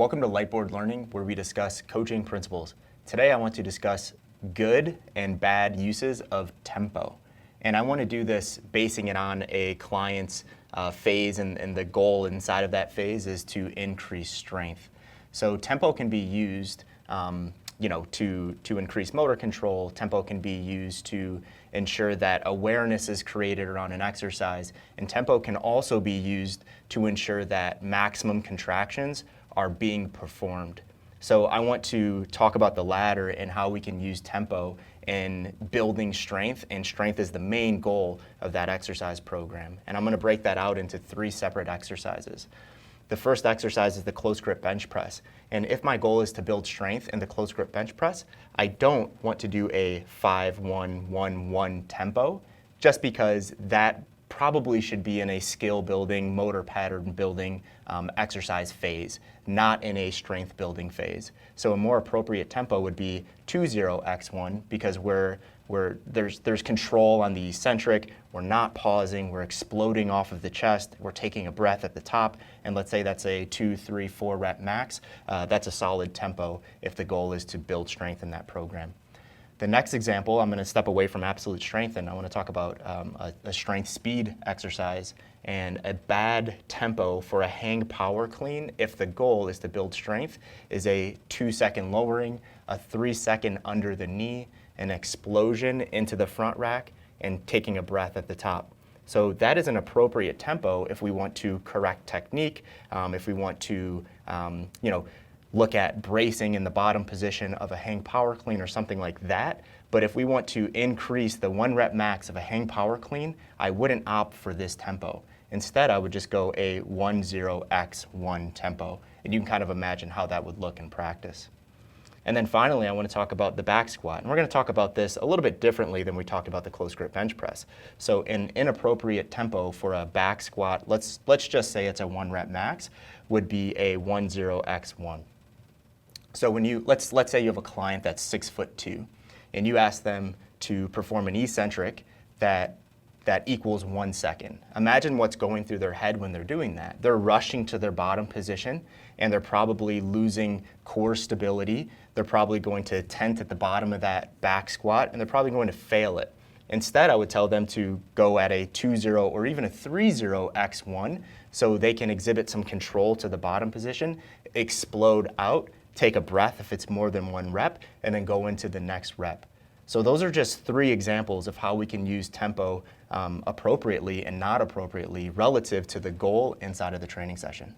Welcome to Lightboard Learning, where we discuss coaching principles. Today I want to discuss good and bad uses of tempo. And I want to do this basing it on a client's phase, and the goal inside of that phase is to increase strength. So tempo can be used to increase motor control. Tempo can be used to ensure that awareness is created around an exercise. And tempo can also be used to ensure that maximum contractions are being performed. So I want to talk about the latter and how we can use tempo in building strength, and strength is the main goal of that exercise program. And I'm going to break that out into 3 separate exercises. The first exercise is the close grip bench press. And if my goal is to build strength in the close grip bench press, I don't want to do a 5-1-1-1 tempo, just because that probably should be in a skill building, motor pattern building exercise phase, not in a strength building phase. So a more appropriate tempo would be 2-0-X1, because there's control on the eccentric, we're not pausing, we're exploding off of the chest, we're taking a breath at the top, and let's say that's a 2, 3, 4 rep max. That's a solid tempo if the goal is to build strength in that program. The next example, I'm going to step away from absolute strength, and I want to talk about a strength speed exercise. And a bad tempo for a hang power clean, if the goal is to build strength, is a 2-second lowering, a 3-second under the knee, an explosion into the front rack, and taking a breath at the top. So that is an appropriate tempo if we want to correct technique, if we want to look at bracing in the bottom position of a hang power clean or something like that. But if we want to increase the 1 rep max of a hang power clean, I wouldn't opt for this tempo. Instead, I would just go a 1-0-X1 tempo. And you can kind of imagine how that would look in practice. And then finally, I want to talk about the back squat. And we're going to talk about this a little bit differently than we talked about the close grip bench press. So an inappropriate tempo for a back squat, let's just say it's a 1 rep max, would be a 1-0-X1. So when let's say you have a client that's 6'2", and you ask them to perform an eccentric that equals 1 second. Imagine what's going through their head when they're doing that. They're rushing to their bottom position, and they're probably losing core stability. They're probably going to tent at the bottom of that back squat, and they're probably going to fail it. Instead, I would tell them to go at a 2-0 or even a 3-0-X1, so they can exhibit some control to the bottom position, explode out, take a breath if it's more than 1 rep, and then go into the next rep. So those are just 3 examples of how we can use tempo appropriately and not appropriately relative to the goal inside of the training session.